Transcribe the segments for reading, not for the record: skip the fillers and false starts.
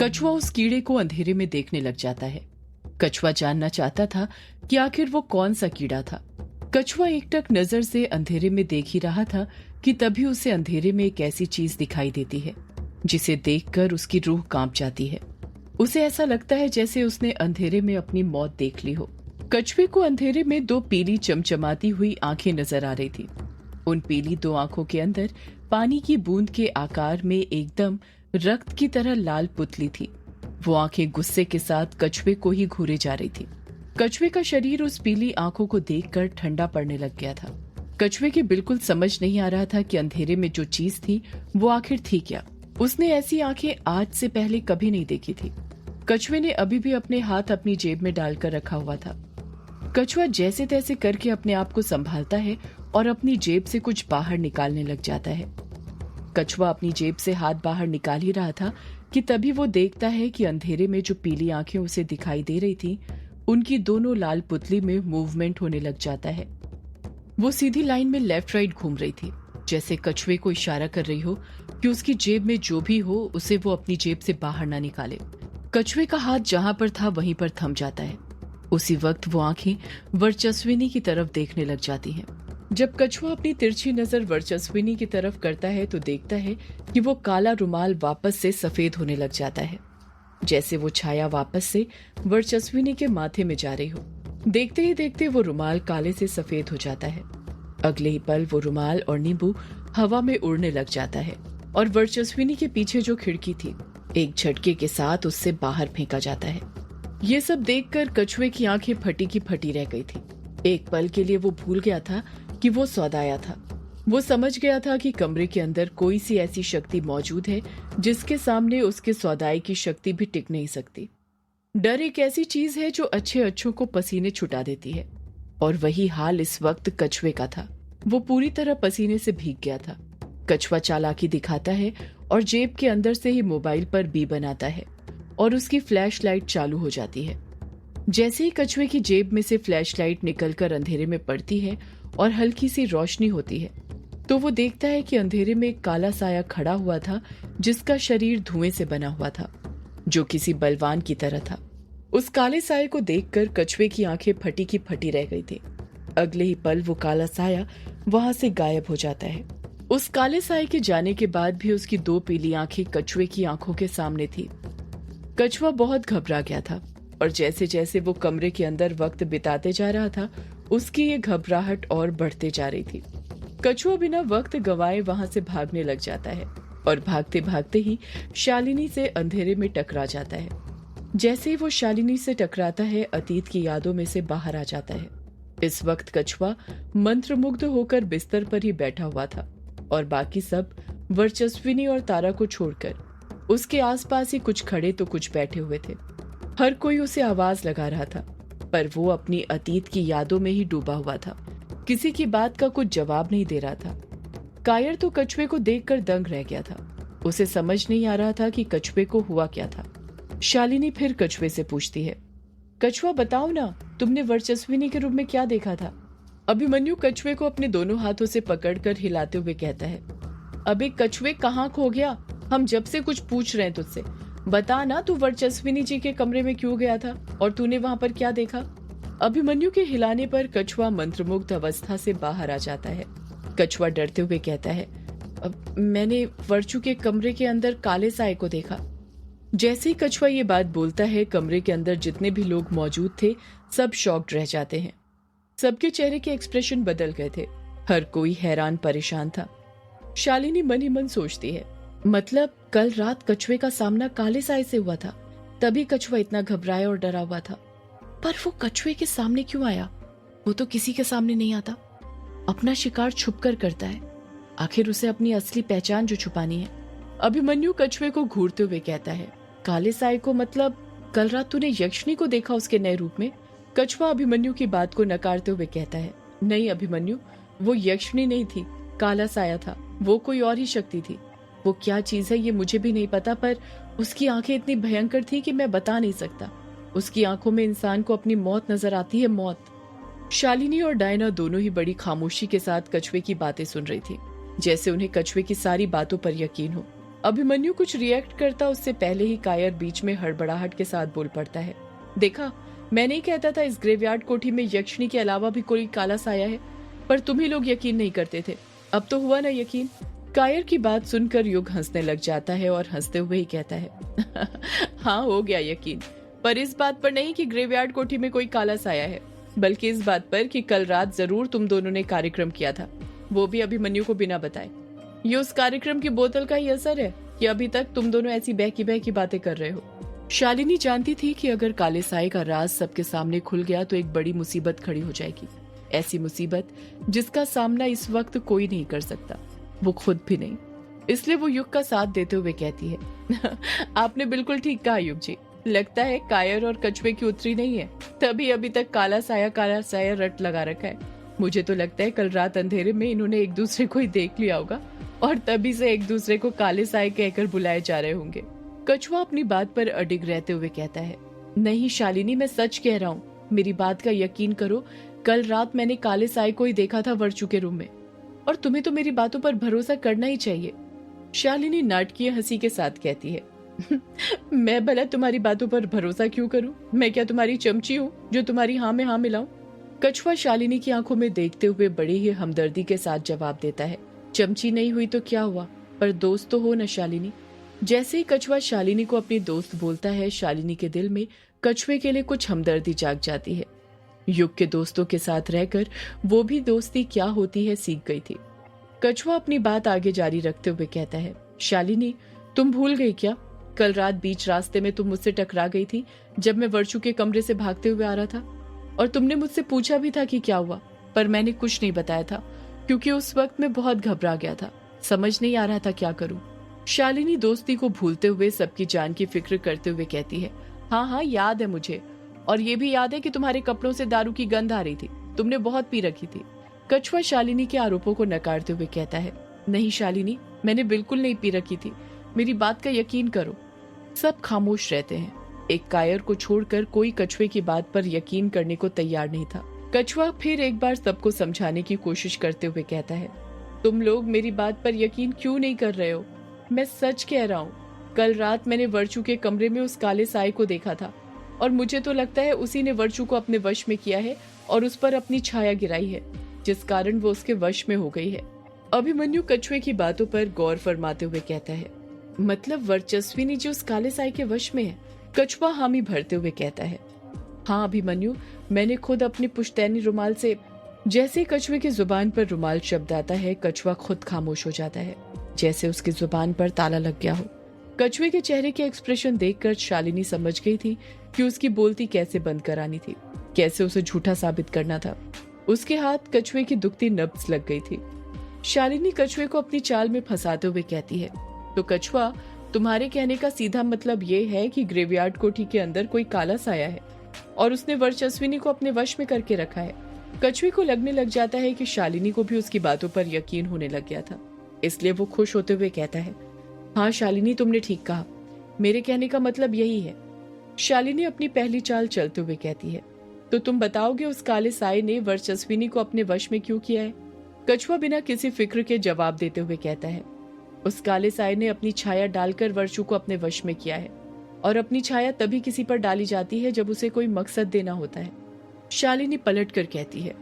कछुआ उस कीड़े को अंधेरे में देखने लग जाता है। कछुआ जानना चाहता था कि आखिर वो कौन सा कीड़ा था। कछुआ एकटक नजर से अंधेरे में देख ही रहा था कि तभी उसे अंधेरे में एक ऐसी चीज दिखाई देती है जिसे देखकर उसकी रूह कांप जाती है। उसे ऐसा लगता है जैसे उसने अंधेरे में अपनी मौत देख ली हो। कछुए को अंधेरे में दो पीली चमचमाती हुई आंखें नजर आ रही थी। उन पीली दो आंखों के अंदर पानी की बूंद के आकार में एकदम रक्त की तरह लाल पुतली थी। वो आंखें गुस्से के साथ कछुए को ही घूरे जा रही थी। कछुए का शरीर उस पीली आंखों को देखकर ठंडा पड़ने लग गया था। कछुए की बिल्कुल समझ नहीं आ रहा था कि अंधेरे में जो चीज थी वो आखिर थी क्या। उसने ऐसी आंखें आज से पहले कभी नहीं देखी थी। कछुए ने अभी भी अपने हाथ अपनी जेब में डालकर रखा हुआ था। कछुआ जैसे तैसे करके अपने आप को संभालता है और अपनी जेब से कुछ बाहर निकालने लग जाता है। कछुआ अपनी जेब से हाथ बाहर निकाल ही रहा था कि तभी वो देखता है कि अंधेरे में जो पीली आंखें उसे दिखाई दे रही थी, उनकी दोनों लाल पुतली में मूवमेंट होने लग जाता है। वो सीधी लाइन में लेफ्ट राइट घूम रही थी, जैसे कछुए को इशारा कर रही हो कि उसकी जेब में जो भी हो उसे वो अपनी जेब से बाहर ना निकाले। कछुए का हाथ जहां पर था वहीं पर थम जाता है। उसी वक्त वो आंखें वर्चस्विनी की तरफ देखने लग जाती हैं। जब कछुआ अपनी तिरछी नजर वर्चस्विनी की तरफ करता है तो देखता है कि वो काला रुमाल वापस से सफेद होने लग जाता है, जैसे वो छाया वापस से वर्चस्विनी के माथे में जा रही हो। देखते ही देखते वो रुमाल काले से सफेद हो जाता है। अगले ही पल वो रुमाल और नींबू हवा में उड़ने लग जाता है और वर्चस्विनी के पीछे जो खिड़की थी एक झटके के साथ उससे बाहर फेंका जाता है। ये सब देखकर कछुए की आंखें फटी की फटी रह गई थी। एक पल के लिए वो भूल गया था कि वो सौदाया था। वो समझ गया था कि कमरे के अंदर कोई सी ऐसी शक्ति मौजूद है जिसके सामने उसके सौदाई की शक्ति भी टिक नहीं सकती। डर एक ऐसी चीज है जो अच्छे अच्छों को पसीने छुटा देती है, और वही हाल इस वक्त कछुए का था। वो पूरी तरह पसीने से भीग गया था। कछुआ चालाकी दिखाता है और जेब के अंदर से ही मोबाइल पर बी बनाता है और उसकी फ्लैश लाइट चालू हो जाती है। जैसे ही कछुए की जेब में से फ्लैश लाइट निकलकर अंधेरे में पड़ती है और हल्की सी रोशनी होती है, तो वो देखता है कि अंधेरे में एक काला साया खड़ा हुआ था जिसका शरीर धुएं से बना हुआ था, जो किसी बलवान की तरह था। उस काले साये को देखकर कछुए की आंखें फटी की फटी रह गई थी। अगले ही पल वो काला साया वहां से गायब हो जाता है। उस काले साये के जाने के बाद भी उसकी दो पीली आंखें कछुए की आंखों के सामने थी। कछुआ बहुत घबरा गया था और जैसे जैसे वो कमरे के अंदर वक्त बिताते जा रहा था उसकी ये घबराहट और बढ़ते जा रही थी। कछुआ बिना वक्त गंवाए वहां से भागने लग जाता है और भागते भागते ही शालिनी से अंधेरे में टकरा जाता है। जैसे ही वो शालिनी से टकराता है अतीत की यादों में से बाहर आ जाता है। इस वक्त कछुआ मंत्रमुग्ध होकर बिस्तर पर ही बैठा हुआ था और बाकी सब वर्चस्विनी और तारा को छोड़कर उसके आसपास ही कुछ खड़े तो कुछ बैठे हुए थे। हर कोई उसे आवाज लगा रहा था, पर वो अपनी अतीत की यादों में ही डूबा हुआ था। किसी की बात का कुछ जवाब नहीं दे रहा था। कायर तो कछुए को देखकर दंग रह गया था। उसे समझ नहीं आ रहा था कि कछुए को हुआ क्या था। शालिनी फिर कछुए से पूछती है, कछुआ बताओ ना, तुमने वर्चस्विनी के रूप में क्या देखा था? अभिमन्यु कछुए को अपने दोनों हाथों से पकड़कर हिलाते हुए कहता है, अबे कछुए कहाँ खो गया? हम जब से कुछ पूछ रहे हैं तुझसे, बता ना, तू वर्चस्विनी जी के कमरे में क्यों गया था और तूने वहां पर क्या देखा? अभिमन्यु के हिलाने पर कछुआ मंत्रमुग्ध अवस्था से बाहर आ जाता है। कछुआ डरते हुए कहता है, मैंने वर्चू के कमरे के अंदर काले साये को देखा। जैसे ही कछुआ ये बात बोलता है कमरे के अंदर जितने भी लोग मौजूद थे सब शॉक्ड रह जाते हैं। सबके चेहरे के एक्सप्रेशन बदल गए थे। हर कोई हैरान परेशान था। शालिनी मन ही मन सोचती है, मतलब कल रात कछुए का सामना काले साये से हुआ था, तभी कछुआ इतना घबराया और डरा हुआ था। पर वो कछुए के सामने क्यों आया? वो तो किसी के सामने नहीं आता। अपना शिकार छुपकर करता है। आखिर उसे अपनी असली पहचान जो छुपानी है। अभिमन्यु कछुए को घूरते हुए कहता है, काले साये को मतलब कल रात तूने यक्षिणी को देखा उसके नए रूप में? कछुआ अभिमन्यु की बात को नकारते हुए कहता है, नहीं अभिमन्यु, वो यक्षिणी नहीं थी, काला साया था। वो कोई और ही शक्ति थी। वो क्या चीज है ये मुझे भी नहीं पता, पर उसकी आंखें इतनी भयंकर थी कि मैं बता नहीं सकता। उसकी आंखों में इंसान को अपनी मौत नजर आती है, मौत। शालिनी और डायना दोनों ही बड़ी खामोशी के साथ कछुए की बातें सुन रही थी, जैसे उन्हें कछुए की सारी बातों पर यकीन हो। अभिमन्यु कुछ रिएक्ट करता उससे पहले ही कायर बीच में हड़बड़ाहट के साथ बोल पड़ता है। देखा, मैं नहीं कहता था इस ग्रेवयार्ड कोठी में यक्षिणी के अलावा भी कोई काला साया है, पर तुम ही लोग यकीन नहीं करते थे। अब तो हुआ ना यकीन। कायर की बात सुनकर युग हंसने लग जाता है और हंसते हुए ही कहता है हाँ, हो गया यकीन, पर इस बात पर नहीं कि ग्रेवयार्ड कोठी में कोई काला साया है, बल्कि इस बात पर कि कल रात जरूर तुम दोनों ने कार्यक्रम किया था, वो भी अभिमन्यु को बिना बताए। ये उस कार्यक्रम की बोतल का ही असर है कि अभी तक तुम दोनों ऐसी बहकी बहकी बातें कर रहे हो। शालिनी जानती थी कि अगर काले साए का राज सबके सामने खुल गया तो एक बड़ी मुसीबत खड़ी हो जाएगी। ऐसी मुसीबत जिसका सामना इस वक्त कोई नहीं कर सकता, वो खुद भी नहीं। इसलिए वो युग का साथ देते हुए कहती है आपने बिल्कुल ठीक कहा युग जी, लगता है कायर और कछुए की उतरी नहीं है, तभी अभी तक काला साया रट लगा रखा है। मुझे तो लगता है कल रात अंधेरे में इन्होंने एक दूसरे को ही देख लिया होगा और तभी से एक दूसरे को काले साए कहकर बुलाए जा रहे होंगे। कछुआ अपनी बात पर अडिग रहते हुए कहता है, नहीं शालिनी, मैं सच कह रहा हूँ, मेरी बात का यकीन करो, कल रात मैंने काले साए को ही देखा था वर्चू के रूम में, और तुम्हें तो मेरी बातों पर भरोसा करना ही चाहिए। शालिनी नाटकीय हंसी के साथ कहती है मैं भला तुम्हारी बातों पर भरोसा क्यों करूं? मैं क्या तुम्हारी चमची हूँ जो तुम्हारी हाँ में हाँ मिलाऊं? कछुआ शालिनी की आंखों में देखते हुए बड़ी ही हमदर्दी के साथ जवाब देता है, चमची नहीं हुई तो क्या हुआ, पर दोस्त तो हो न शालिनी। जैसे ही कछुआ शालिनी को अपनी दोस्त बोलता है, शालिनी के दिल में कछुए के लिए कुछ हमदर्दी जाग जाती है। युग के दोस्तों के साथ रहकर वो भी दोस्ती क्या होती है सीख गई थी। कछुआ अपनी बात आगे जारी रखते हुए कहता है, शालिनी, तुम भूल गई क्या? कल रात बीच रास्ते में तुम मुझसे टकरा गई थी जब मैं वर्चू के कमरे से भागते हुए आ रहा था, और तुमने मुझसे पूछा भी था कि क्या हुआ, पर मैंने कुछ नहीं बताया था क्योंकि उस वक्त मैं बहुत घबरा गया था, समझ नहीं आ रहा था क्या करूं। शालिनी दोस्ती को भूलते हुए सबकी जान की फिक्र करते हुए कहती है, हाँ हाँ याद है मुझे, और ये भी याद है कि तुम्हारे कपड़ों से दारू की गंध आ रही थी, तुमने बहुत पी रखी थी। कछुआ शालिनी के आरोपों को नकारते हुए कहता है, नहीं शालिनी, मैंने बिल्कुल नहीं पी रखी थी, मेरी बात का यकीन करो। सब खामोश रहते हैं। एक कायर को छोड़कर कोई कछुए की बात पर यकीन करने को तैयार नहीं था। कछुआ फिर एक बार सबको समझाने की कोशिश करते हुए कहता है, तुम लोग मेरी बात पर यकीन क्यों नहीं कर रहे हो? मैं सच कह रहा हूँ, कल रात मैंने वर्चू के कमरे में उस काले साए को देखा था, और मुझे तो लगता है उसी ने वर्चू को अपने वश में किया है और उस पर अपनी छाया गिराई है, जिस कारण वो उसके वश में हो गई है। अभिमन्यु कछुए की बातों पर गौर फरमाते हुए कहता है, मतलब वर्चस्विनी जो उस काले साए के वश में है? कछुआ हामी भरते हुए कहता है, हाँ अभिमन्यु, मैंने खुद अपनी पुश्तैनी रुमाल से। जैसे कछुए की जुबान पर रुमाल शब्द आता है, कछुआ खुद खामोश हो जाता है, जैसे उसकी जुबान पर ताला लग गया हो। कछुए के चेहरे के एक्सप्रेशन देखकर शालिनी समझ गई थी कि उसकी बोलती कैसे बंद करानी थी, कैसे उसे झूठा साबित करना था। उसके हाथ कछुए की दुखती नब्ज लग गई थी। शालिनी कछुए को अपनी चाल में फंसाते हुए कहती है, तो कछुआ, तुम्हारे कहने का सीधा मतलब ये है कि ग्रेवयार्ड कोठी के अंदर कोई काला साया है और उसने वर्चस्विनी को अपने वश में करके रखा है। कछुए को लगने लग जाता है कि शालिनी को भी उसकी बातों पर यकीन होने लग गया था, इसलिए वो खुश होते हुए कहता है, हाँ शालिनी, तुमने ठीक कहा, मेरे कहने का मतलब यही है। शालिनी अपनी पहली चाल चलते हुए कहती है, तो तुम बताओगे उस काले साए ने वर्चस्विनी को अपने वश में क्यों किया है? कछुआ बिना किसी फिक्र के जवाब देते हुए कहता है, उस काले साए ने अपनी छाया डालकर वर्चू को अपने वश में किया है, और अपनी छाया तभी किसी पर डाली जाती है जब उसे कोई मकसद देना होता है। शालिनी पलट कर कहती है,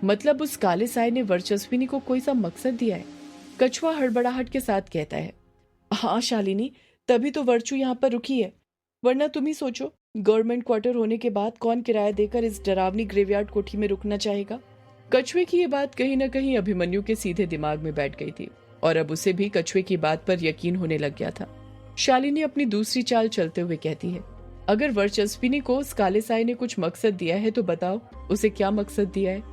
मतलब उस काले साए ने वर्चस्विनी को कोई सा मकसद दिया है? कछुआ हड़बड़ाहट के साथ कहता है, हाँ शालिनी, तभी तो वर्चू यहाँ पर रुकी है, वरना तुम ही सोचो, गवर्नमेंट क्वार्टर होने के बाद कौन किराया देकर इस डरावनी ग्रेवयार्ड कोठी में रुकना चाहेगा? कछुए की ये बात कहीं न कहीं अभिमन्यु के सीधे दिमाग में बैठ गई थी, और अब उसे भी कछुए की बात पर यकीन होने लग गया था। शालिनी अपनी दूसरी चाल चलते हुए कहती है, अगर वर्चस्विनी को उस काले साए ने कुछ मकसद दिया है तो बताओ, उसे क्या मकसद दिया है?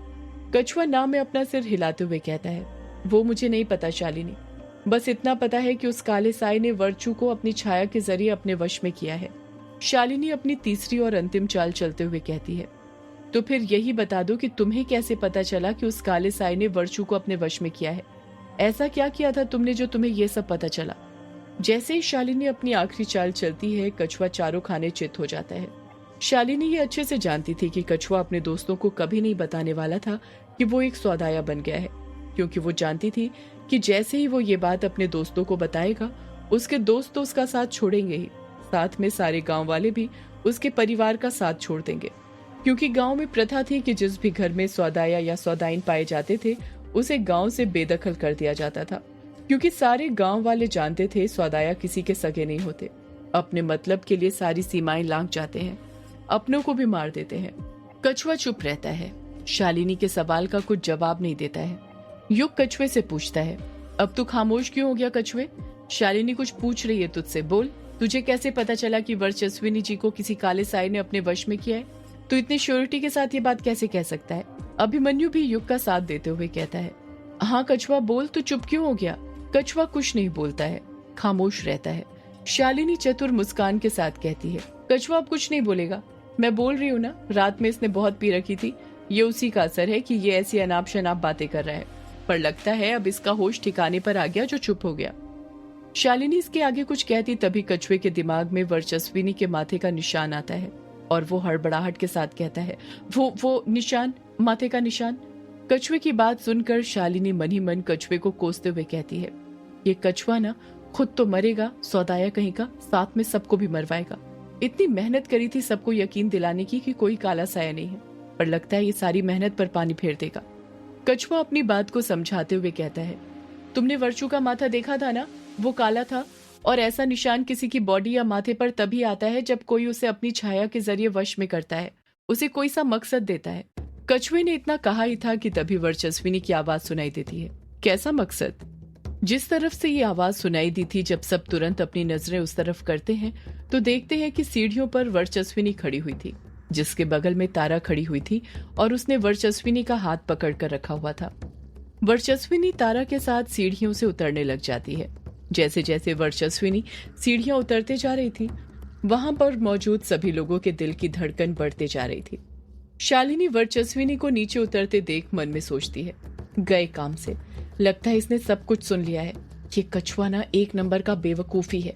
कछुआ ना में अपना सिर हिलाते हुए कहता है, वो मुझे नहीं पता शालिनी, बस इतना पता है कि उस काले साए ने वर्चू को अपनी छाया के जरिए अपने वश में किया है। शालिनी अपनी तीसरी और अंतिम चाल चलते हुए कहती है, तो फिर यही बता दो कि तुम्हें कैसे पता चला कि उस काले साए ने वर्चू को अपने वश में किया है? ऐसा क्या किया था तुमने जो तुम्हें यह सब पता चला? जैसे ही शालिनी अपनी आखिरी चाल चलती है, कछुआ चारों खाने चित हो जाता है। शालिनी ये अच्छे से जानती थी कि कछुआ अपने दोस्तों को कभी नहीं बताने वाला था कि वो एक सौदाया बन गया है, क्योंकि वो जानती थी कि जैसे ही वो ये बात अपने दोस्तों को बताएगा, उसके दोस्त तो उसका साथ छोड़ेंगे ही, साथ में सारे गांव वाले भी उसके परिवार का साथ छोड़ देंगे, क्योंकि गांव में प्रथा थी कि जिस भी घर में सौदाया या सौदाइन पाए जाते थे उसे गांव से बेदखल कर दिया जाता था, क्योंकि सारे गांव वाले जानते थे सौदाया किसी के सगे नहीं होते, अपने मतलब के लिए सारी सीमाएं लांघ जाते हैं, अपनों को भी मार देते हैं। कछुआ चुप रहता है, शालिनी के सवाल का कुछ जवाब नहीं देता है। युग कछुए से पूछता है, अब तू खामोश क्यों हो गया कछुए? शालिनी कुछ पूछ रही है तुझसे, बोल। तुझे कैसे पता चला कि वर्चस्विनी जी को किसी काले साए ने अपने वश में किया है? तू इतनी श्योरिटी के साथ ये बात कैसे कह सकता है? अभिमन्यु भी युग का साथ देते हुए कहता है, हाँ कछुआ बोल, तू चुप क्यों हो गया? कछुआ कुछ नहीं बोलता है, खामोश रहता है। शालिनी चतुर मुस्कान के साथ कहती है, कछुआ अब कुछ नहीं बोलेगा। मैं बोल रही हूँ ना, रात में इसने बहुत पी रखी थी, ये उसी का असर है कि ये ऐसी अनाप शनाप बातें कर रहा है, पर लगता है अब इसका होश ठिकाने पर आ गया जो चुप हो गया। शालिनी इसके आगे कुछ कहती तभी कछुए के दिमाग में वर्चस्विनी के माथे का निशान आता है और वो हड़बड़ाहट के साथ कहता है, वो निशान, माथे का निशान। कछुए की बात सुनकर शालिनी मन ही मन कछुए को कोसते हुए कहती है, ये कछुआ ना खुद तो मरेगा, सौदाया कहीं का साथ में सबको भी मरवाएगा। इतनी मेहनत करी थी सबको यकीन दिलाने की कि कोई काला साया नहीं है, पर लगता है ये सारी मेहनत पर पानी फेर देगा। कछुआ अपनी बात को समझाते हुए कहता है, तुमने वर्चू का माथा देखा था ना, वो काला था, और ऐसा निशान किसी की बॉडी या माथे पर तभी आता है जब कोई उसे अपनी छाया के जरिए वश में करता है, उसे कोई सा मकसद देता है। कछुए ने इतना कहा ही था कि तभी वर्चस्विनी की आवाज सुनाई देती है। कैसा मकसद? जिस तरफ से ये आवाज सुनाई दी थी, जब सब तुरंत अपनी नजरें उस तरफ करते हैं तो देखते हैं कि सीढ़ियों पर वर्चस्विनी खड़ी हुई थी, जिसके बगल में तारा खड़ी हुई थी और उसने वर्चस्विनी का हाथ पकड़ कर रखा हुआ था। वर्चस्विनी तारा के साथ सीढ़ियों से उतरने लग जाती है। जैसे जैसे वर्चस्विनी सीढ़ियां उतरते जा रही थी, वहां पर मौजूद सभी लोगों के दिल की धड़कन बढ़ते जा रही थी। शालिनी वर्चस्विनी को नीचे उतरते देख मन में सोचती है, गए काम से, लगता है इसने सब कुछ सुन लिया है। ये कछुआ ना एक नंबर का बेवकूफी है,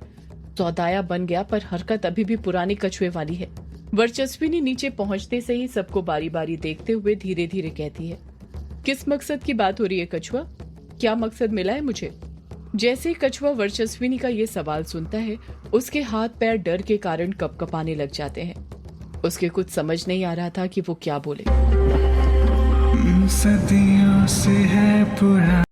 सौदाया बन गया पर हरकत अभी भी पुरानी कछुए वाली है। वर्चस्विनी नीचे पहुंचते से ही सबको बारी बारी देखते हुए धीरे धीरे कहती है, किस मकसद की बात हो रही है कछुआ? क्या मकसद मिला है मुझे? जैसे ही कछुआ वर्चस्विनी का ये सवाल सुनता है, उसके हाथ पैर डर के कारण कपकपाने लग जाते हैं। उसके कुछ समझ नहीं आ रहा था कि वो क्या बोले। सदियों से है पुराना